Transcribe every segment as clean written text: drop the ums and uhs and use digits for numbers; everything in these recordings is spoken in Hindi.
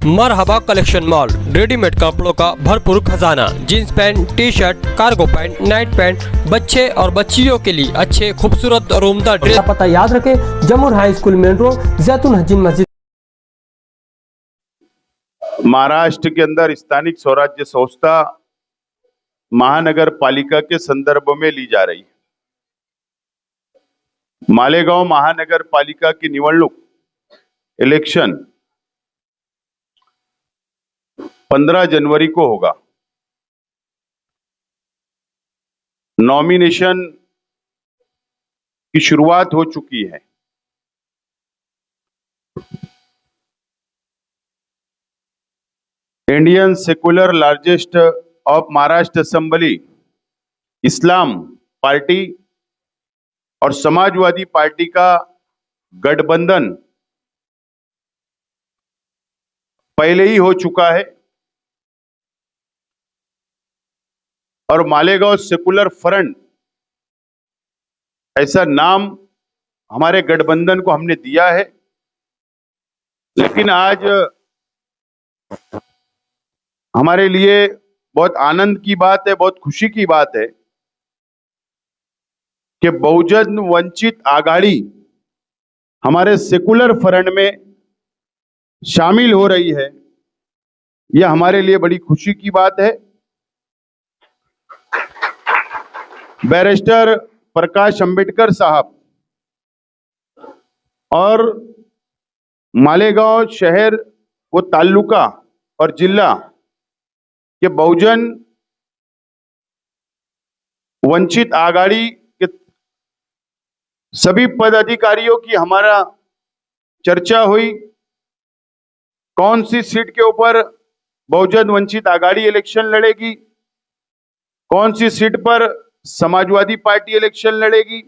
मरहबा कलेक्शन मॉल, रेडीमेड कपड़ों का भरपूर खजाना, jeans pant, T shirt, cargo pant, night pant, बच्चे और बच्चियों के लिए अच्छे खूबसूरत और उम्दा ड्रेस। पता याद रखें, जमुर हाई स्कूल मेन रोड, जैतून हजीन मस्जिद। महाराष्ट्र के अंदर स्थानिक स्वराज्य संस्था महानगर पालिका के संदर्भ में ली जा रही है। मालेगांव महानगर पालिका की निवडणूक इलेक्शन 15 जनवरी को होगा। नॉमिनेशन की शुरुआत हो चुकी है। Indian secular largest of Maharashtra assembly, Islam party और समाजवादी पार्टी का गठबंधन पहले ही हो चुका है और मालेगांव सेकुलर फ्रंट ऐसा नाम हमारे गठबंधन को हमने दिया है। लेकिन आज हमारे लिए बहुत आनंद की बात है, बहुत खुशी की बात है कि बहुजन वंचित आघाड़ी हमारे सेकुलर फ्रंट में शामिल हो रही है। यह हमारे लिए बड़ी खुशी की बात है। बैरिस्टर प्रकाश अंबेडकर साहब और मालेगांव शहर व तालुका और जिला के बहुजन वंचित आघाड़ी के सभी पदाधिकारियों की हमारा चर्चा हुई। कौन सी सीट के ऊपर बहुजन वंचित आघाड़ी इलेक्शन लड़ेगी, कौन सी सीट पर समाजवादी पार्टी इलेक्शन लड़ेगी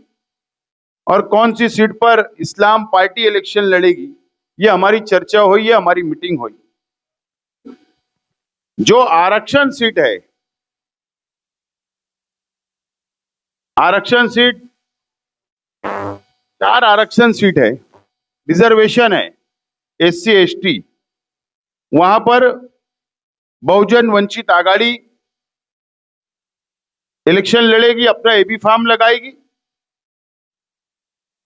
और कौन सी सीट पर इस्लाम पार्टी इलेक्शन लड़ेगी, ये हमारी चर्चा हुई है, हमारी मीटिंग हुई। जो आरक्षण सीट है, आरक्षण सीट 4 आरक्षण सीट है, रिजर्वेशन है, SC ST, वहां पर बहुजन वंचित आघाड़ी इलेक्शन लड़ेगी, अपना AB फॉर्म लगाएगी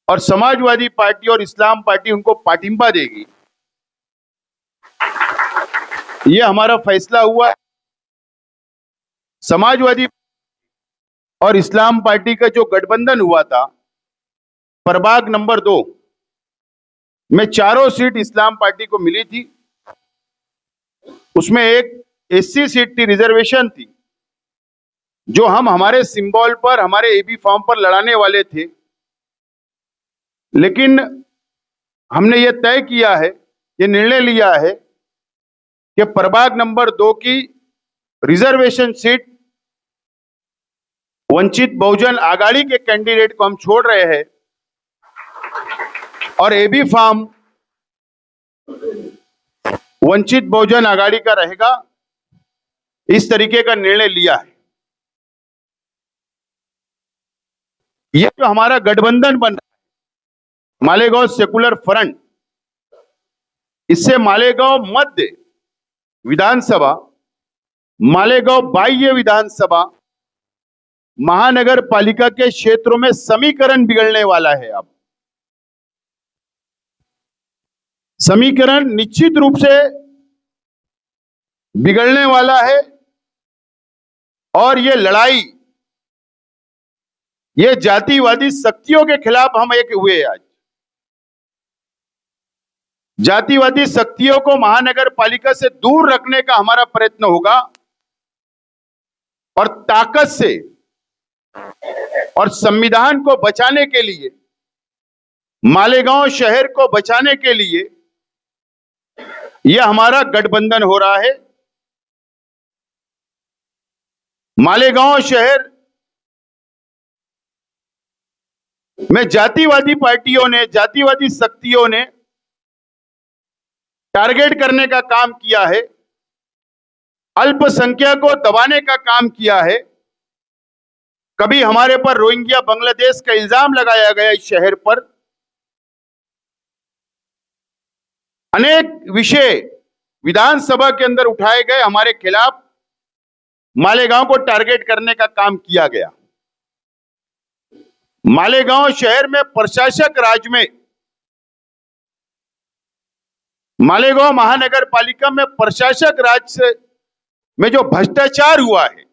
और समाजवादी पार्टी और इस्लाम पार्टी उनको पाठिंबा देगी। यह हमारा फैसला हुआ। समाजवादी और इस्लाम पार्टी का जो गठबंधन हुआ था, प्रभाग नंबर 2 में चारों सीट इस्लाम पार्टी को मिली थी। उसमें एक SC सीट थी, रिजर्वेशन थी, जो हम हमारे सिंबल पर, हमारे AB फॉर्म पर लड़ाने वाले थे। लेकिन हमने ये तय किया है, ये निर्णय लिया है कि प्रभाग नंबर 2 की रिजर्वेशन सीट वंचित बहुजन आघाड़ी के कैंडिडेट को हम छोड़ रहे हैं और AB फॉर्म वंचित बहुजन आघाड़ी का रहेगा। इस तरीके का निर्णय लिया है। यह जो हमारा गठबंधन बन रहा है, मालेगांव सेकुलर फ्रंट, इससे मालेगांव मध्य विधानसभा, मालेगांव बाह्य विधानसभा, महानगर पालिका के क्षेत्रों में समीकरण बिगड़ने वाला है। अब समीकरण निश्चित रूप से बिगड़ने वाला है और ये लड़ाई, ये जातिवादी शक्तियों के खिलाफ हम एक हुए। आज जातिवादी शक्तियों को महानगर पालिका से दूर रखने का हमारा प्रयत्न होगा और ताकत से और संविधान को बचाने के लिए, मालेगांव शहर को बचाने के लिए यह हमारा गठबंधन हो रहा है। मालेगांव शहर में जातिवादी पार्टियों ने, जातिवादी शक्तियों ने टारगेट करने का काम किया है, अल्पसंख्यक को दबाने का काम किया है। कभी हमारे पर रोहिंग्या बांग्लादेश का इल्जाम लगाया गया इस शहर पर। अनेक विषय विधानसभा के अंदर उठाए गए हमारे खिलाफ मालेगांव को टारगेट करने का काम किया गया। मालेगांव शहर में प्रशासक राज में, मालेगांव महानगर पालिका में प्रशासक राज से में जो भ्रष्टाचार हुआ है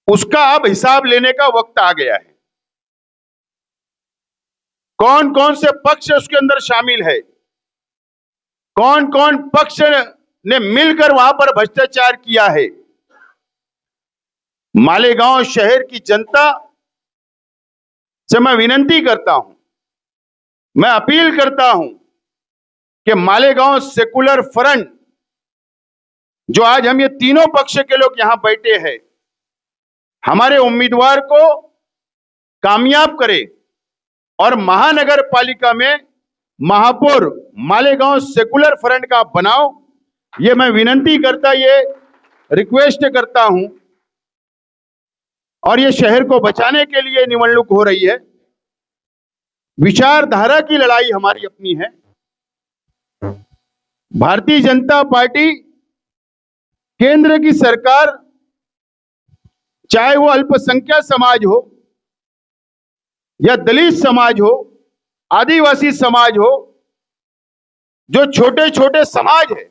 उसका अब हिसाब लेने का वक्त आ गया है। कौन कौन से पक्ष उसके अंदर शामिल है, कौन कौन पक्ष ने मिलकर वहां पर भ्रष्टाचार किया है। मालेगांव शहर की जनता से मैं विनती करता हूं, मैं अपील करता हूं कि मालेगांव सेकुलर फ्रंट, जो आज हम ये तीनों पक्ष के लोग यहां बैठे हैं, हमारे उम्मीदवार को कामयाब करे और महानगर पालिका में महापौर मालेगांव सेकुलर फ्रंट का बनाओ। ये मैं विनती करता, ये रिक्वेस्ट करता हूं। और ये शहर को बचाने के लिए निवडणूक हो रही है। विचारधारा की लड़ाई हमारी अपनी है। भारतीय जनता पार्टी, केंद्र की सरकार, चाहे वो अल्पसंख्यक समाज हो या दलित समाज हो, आदिवासी समाज हो, जो छोटे छोटे समाज है,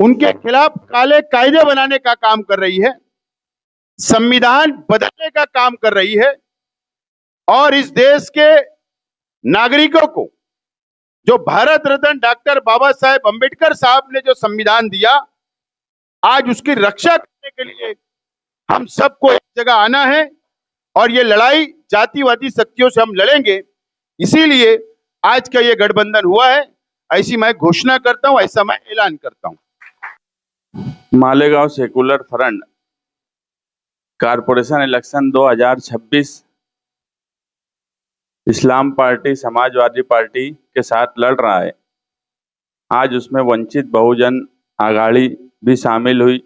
उनके खिलाफ काले कायदे बनाने का काम कर रही है, संविधान बदलने का काम कर रही है और इस देश के नागरिकों को जो भारत रत्न डॉक्टर बाबा साहेब अंबेडकर साहब ने जो संविधान दिया, आज उसकी रक्षा करने के लिए हम सबको एक जगह आना है और ये लड़ाई जातिवादी शक्तियों से हम लड़ेंगे। इसीलिए आज का ये गठबंधन हुआ है, ऐसी मैं घोषणा करता हूं, ऐसा मैं ऐलान करता हूं। Malegaon secular front corporation election 2026 इस्लाम पार्टी, समाजवादी पार्टी के साथ लड़ रहा है। आज उसमें वंचित बहुजन आघाड़ी भी शामिल हुई।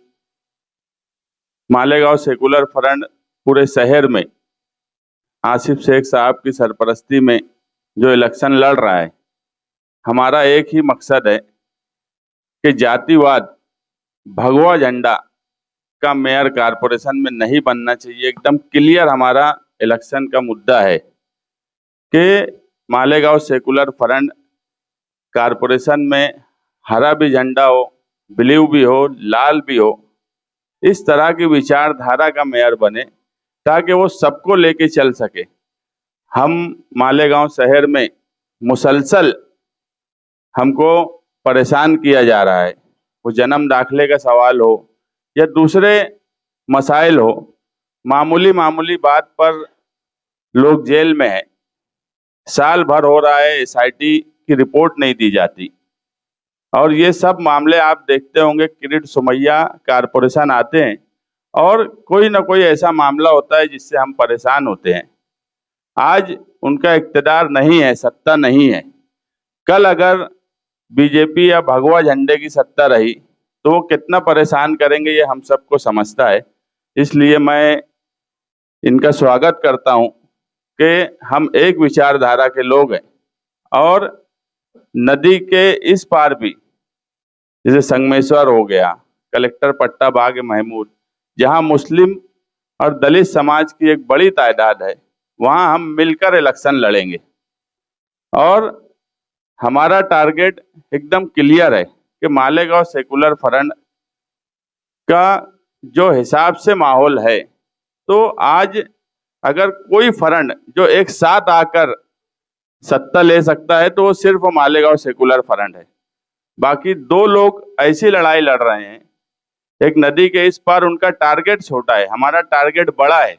मालेगांव सेकुलर फ्रंट पूरे शहर में आसिफ शेख साहब की सरपरस्ती में जो इलेक्शन लड़ रहा है, हमारा एक ही मकसद है कि जातिवाद, भगवा झंडा का मेयर कारपोरेशन में नहीं बनना चाहिए। एकदम क्लियर हमारा इलेक्शन का मुद्दा है कि मालेगांव सेकुलर फ्रंट कारपोरेशन में हरा भी झंडा हो, ब्लू भी हो, लाल भी हो, इस तरह की विचारधारा का मेयर बने ताकि वो सबको लेके चल सके। हम मालेगांव शहर में मुसलसल हमको परेशान किया जा रहा है, वो जन्म दाखिले का सवाल हो या दूसरे मसाइल हो, मामूली बात पर लोग जेल में हैं। साल भर हो रहा है, एसआईटी की रिपोर्ट नहीं दी जाती और ये सब मामले आप देखते होंगे। किरीट सोमैया कारपोरेशन आते हैं और कोई ना कोई ऐसा मामला होता है जिससे हम परेशान होते हैं। आज उनका इख्तिदार नहीं है, सत्ता नहीं है। कल अगर बीजेपी या भगवा झंडे की सत्ता रही तो वो कितना परेशान करेंगे, ये हम सबको समझता है। इसलिए मैं इनका स्वागत करता हूं कि हम एक विचारधारा के लोग हैं और नदी के इस पार भी, जैसे संगमेश्वर हो गया, कलेक्टर पट्टा बाग महमूद, जहां मुस्लिम और दलित समाज की एक बड़ी तादाद है, वहां हम मिलकर इलेक्शन लड़ेंगे। और हमारा टारगेट एकदम क्लियर है कि मालेगांव सेकुलर फ्रंट का जो हिसाब से माहौल है, तो आज अगर कोई फ्रंट जो एक साथ आकर सत्ता ले सकता है तो वो सिर्फ मालेगांव सेकुलर फ्रंट है। बाकी दो लोग ऐसी लड़ाई लड़ रहे हैं, एक नदी के इस पार उनका टारगेट छोटा है, हमारा टारगेट बड़ा है।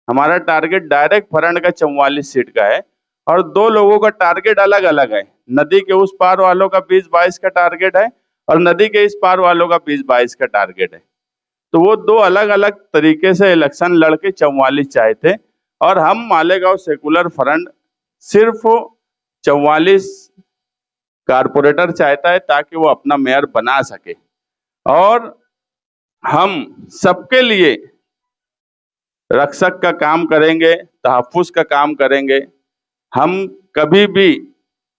हमारा टारगेट डायरेक्ट फ्रंट का 44 सीट का है और दो लोगों का टारगेट अलग अलग है। नदी के उस पार वालों का 20-22 का टारगेट है और नदी के इस पार वालों का 20-22 का टारगेट है। तो वो दो अलग अलग तरीके से इलेक्शन लड़के 44 चाहते और हम मालेगांव सेकुलर फ्रंट सिर्फ 44 कारपोरेटर चाहता है ताकि वो अपना मेयर बना सके। और हम सबके लिए रक्षक का काम करेंगे, तहफ्फुज का काम करेंगे। हम कभी भी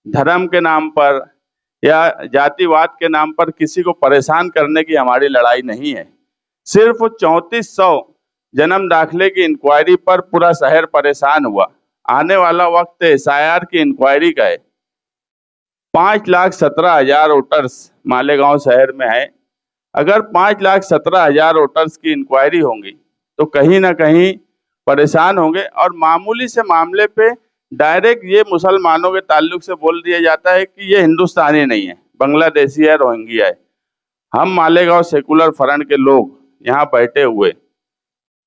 धर्म के नाम पर या जातिवाद के नाम पर किसी को परेशान करने की हमारी लड़ाई नहीं है। सिर्फ 3400 जन्म दाखिले की इंक्वायरी पर पूरा शहर परेशान हुआ। आने वाला वक्त एसआईआर की इंक्वायरी का है। 5,17,000 वोटर्स मालेगांव शहर में है। अगर 5,17,000 वोटर्स की इंक्वायरी होंगी तो कहीं ना कहीं परेशान होंगे, और मामूली से मामले पे डायरेक्ट ये मुसलमानों के ताल्लुक से बोल दिया जाता है कि ये हिंदुस्तानी नहीं है, बांग्लादेशी है, रोहिंग्या है। हम मालेगांव सेकुलर फ्रंट के लोग यहाँ बैठे हुए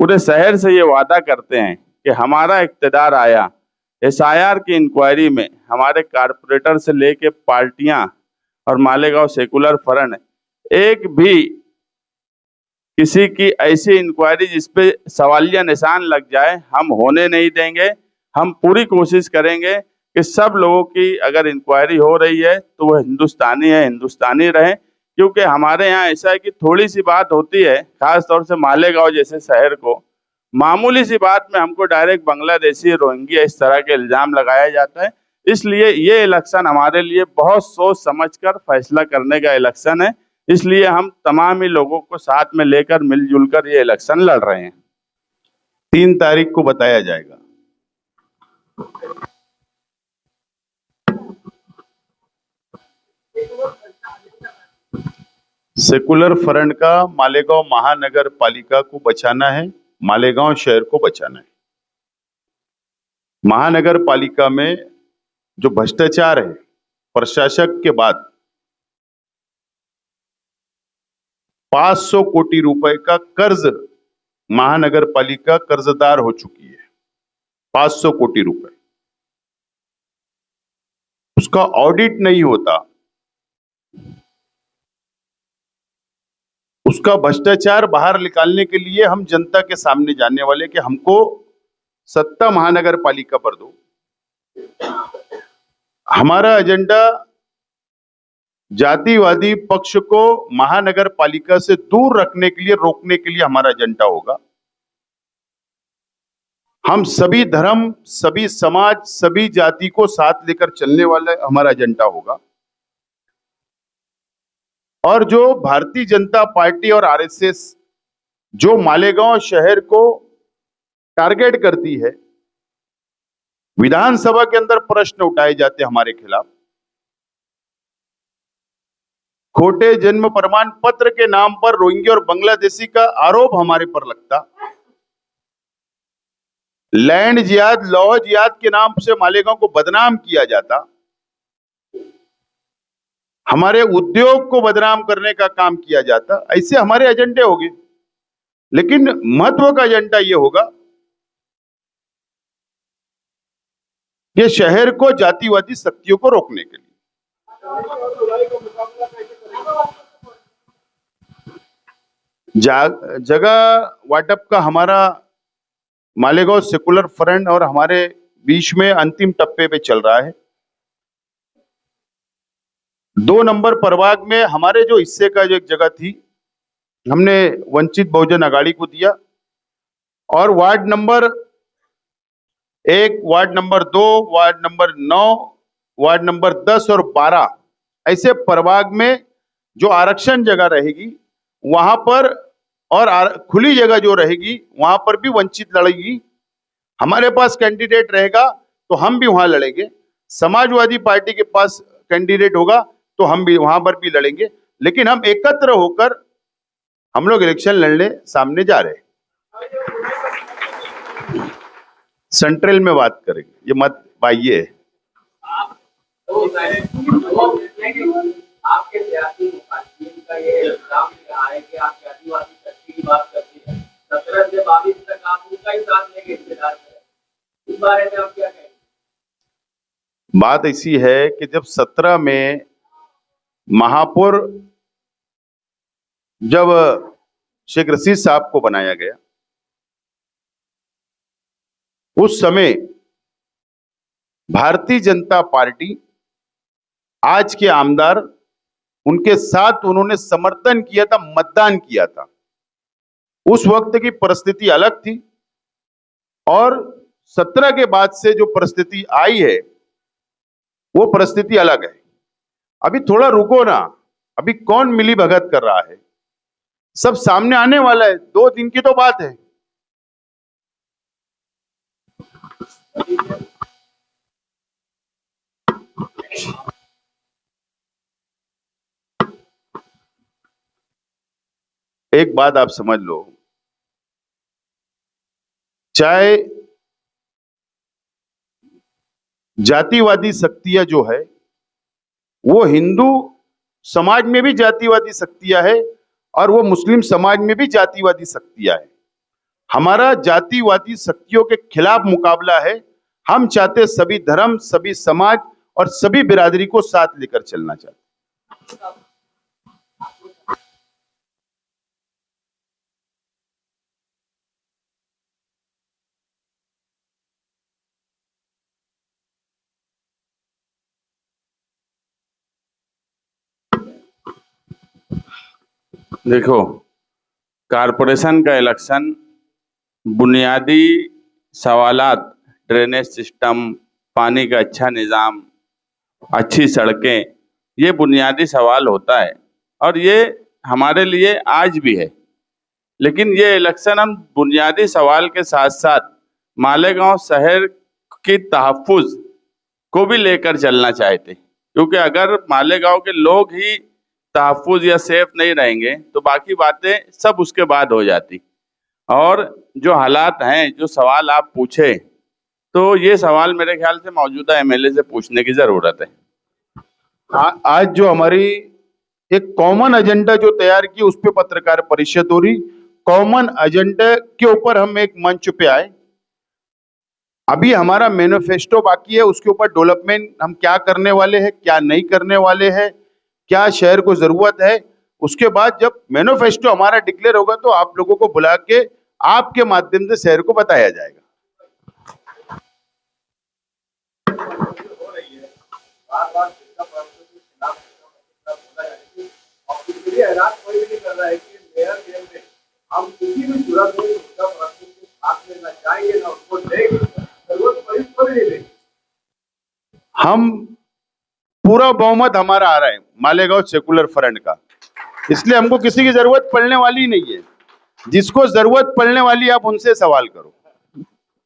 पूरे शहर से ये वादा करते हैं कि हमारा इक़्तिदार आया, एसआईआर की इंक्वायरी में हमारे कारपोरेटर से लेके पार्टियां और मालेगांव सेकुलर फ्रंट एक भी किसी की ऐसी इंक्वायरी जिसपे सवालिया निशान लग जाए हम होने नहीं देंगे। हम पूरी कोशिश करेंगे कि सब लोगों की अगर इंक्वायरी हो रही है तो वह हिंदुस्तानी है, हिंदुस्तानी रहे। क्योंकि हमारे यहाँ ऐसा है कि थोड़ी सी बात होती है, खास तौर से मालेगांव जैसे शहर को, मामूली सी बात में हमको डायरेक्ट बांग्लादेशी, रोहिंग्या इस तरह के इल्जाम लगाया जाता है। इसलिए ये इलेक्शन हमारे लिए बहुत सोच समझकर फैसला करने का इलेक्शन है। इसलिए हम तमाम ही लोगों को साथ में लेकर मिलजुल कर ये इलेक्शन लड़ रहे हैं। 3 तारीख को बताया जाएगा। सेकुलर फ्रंट का मालेगांव महानगर पालिका को बचाना है, मालेगांव शहर को बचाना है। महानगर पालिका में जो भ्रष्टाचार है, प्रशासक के बाद 500 कोटी रुपए का कर्ज महानगर पालिका कर्जदार हो चुकी है। 500 कोटी रुपए, उसका ऑडिट नहीं होता, उसका भ्रष्टाचार बाहर निकालने के लिए हम जनता के सामने जाने वाले कि हमको सत्ता महानगर पालिका पर दो। हमारा एजेंडा जातिवादी पक्ष को महानगर पालिका से दूर रखने के लिए, रोकने के लिए हमारा एजेंडा होगा। हम सभी धर्म, सभी समाज, सभी जाति को साथ लेकर चलने वाला हमारा एजेंडा होगा। और जो भारतीय जनता पार्टी और आरएसएस जो मालेगांव शहर को टारगेट करती है, विधानसभा के अंदर प्रश्न उठाए जाते हमारे खिलाफ, खोटे जन्म प्रमाण पत्र के नाम पर रोहिंग्या और बांग्लादेशी का आरोप हमारे पर लगता, लैंड जिहाद, लौह जिहाद के नाम से मालेगांव को बदनाम किया जाता, हमारे उद्योग को बदनाम करने का काम किया जाता। ऐसे हमारे एजेंडे होंगे, लेकिन महत्व का एजेंडा यह होगा कि शहर को जातिवादी शक्तियों को रोकने के लिए। जगह वाटप का हमारा मालेगांव सेकुलर फ्रंट और हमारे बीच में अंतिम टप्पे पे चल रहा है। 2 नंबर प्रभाग में हमारे जो हिस्से का जो एक जगह थी, हमने वंचित बहुजन अघाड़ी को दिया, और ward number 1, ward number 2, ward number 9, ward number 10 और 12 ऐसे प्रभाग में जो आरक्षण जगह रहेगी वहां पर, और खुली जगह जो रहेगी वहां पर भी वंचित लड़ेगी। हमारे पास कैंडिडेट रहेगा तो हम भी वहां लड़ेंगे, समाजवादी पार्टी के पास कैंडिडेट होगा तो हम भी वहां पर भी लड़ेंगे। लेकिन हम एकत्र होकर हम लोग इलेक्शन लड़ने सामने जा रहे हैं। सेंट्रल में बात करेंगे, ये मत पाइए। आपके सियासी मुखातिबीन का ये इल्जाम रहा है कि आप जातिवादी शक्ति की बात करते हैं। 17 से 22 तक आप उनका ही साथ लेके इख्तियार करें, इस बारे में आप क्या कहेंगे? बात ऐसी है कि जब 17 में महापौर जब शेख रशीद साहब को बनाया गया, उस समय भारतीय जनता पार्टी, आज के आमदार, उनके साथ उन्होंने समर्थन किया था, मतदान किया था। उस वक्त की परिस्थिति अलग थी, और 17 के बाद से जो परिस्थिति आई है वो परिस्थिति अलग है। अभी थोड़ा रुको ना, अभी कौन मिली भगत कर रहा है, सब सामने आने वाला है, 2 दिन की तो बात है। एक बात आप समझ लो, चाहे जातिवादी शक्तियां जो है वो हिंदू समाज में भी जातिवादी शक्तियां है और वो मुस्लिम समाज में भी जातिवादी शक्तियां है। हमारा जातिवादी शक्तियों के खिलाफ मुकाबला है। हम चाहते सभी धर्म, सभी समाज और सभी बिरादरी को साथ लेकर चलना चाहते। देखो, कारपोरेशन का इलेक्शन बुनियादी सवालात, ड्रेनेज सिस्टम, पानी का अच्छा निज़ाम, अच्छी सड़कें, ये बुनियादी सवाल होता है और ये हमारे लिए आज भी है। लेकिन ये इलेक्शन हम बुनियादी सवाल के साथ साथ मालेगांव शहर की तहफ़्फ़ुज़ को भी लेकर चलना चाहते, क्योंकि अगर मालेगांव के लोग ही तहफ़्फ़ुज़ या सेफ नहीं रहेंगे तो बाकी बातें सब उसके बाद हो जाती। और जो हालात हैं, जो सवाल आप पूछे, तो ये सवाल मेरे ख्याल से मौजूदा एमएलए से पूछने की ज़रूरत है। आज जो हमारी एक कॉमन एजेंडा जो तैयार की, उस पे पत्रकार परिषद हो रही, कॉमन एजेंडा के ऊपर हम एक मंच पे आए। अभी हमारा मैनिफेस्टो बाकी है, उसके ऊपर डेवलपमेंट हम क्या करने वाले हैं, क्या नहीं करने वाले हैं, क्या शहर को जरूरत है। उसके बाद जब मैनिफेस्टो हमारा डिक्लेयर होगा तो आप लोगों को बुला के आपके माध्यम से शहर को बताया जाएगा। हम किसी भी सूरत में उसका प्रश्न के साथ लेना चाहेंगे ना, उसको देंगे, जरूरत पड़ी तो नहीं देंगे। हम पूरा बहुमत हमारा आ रहा है मालेगांव सेकुलर फ्रंट का, इसलिए हमको किसी की जरूरत पड़ने वाली नहीं है। जिसको जरूरत पड़ने वाली आप उनसे सवाल करो।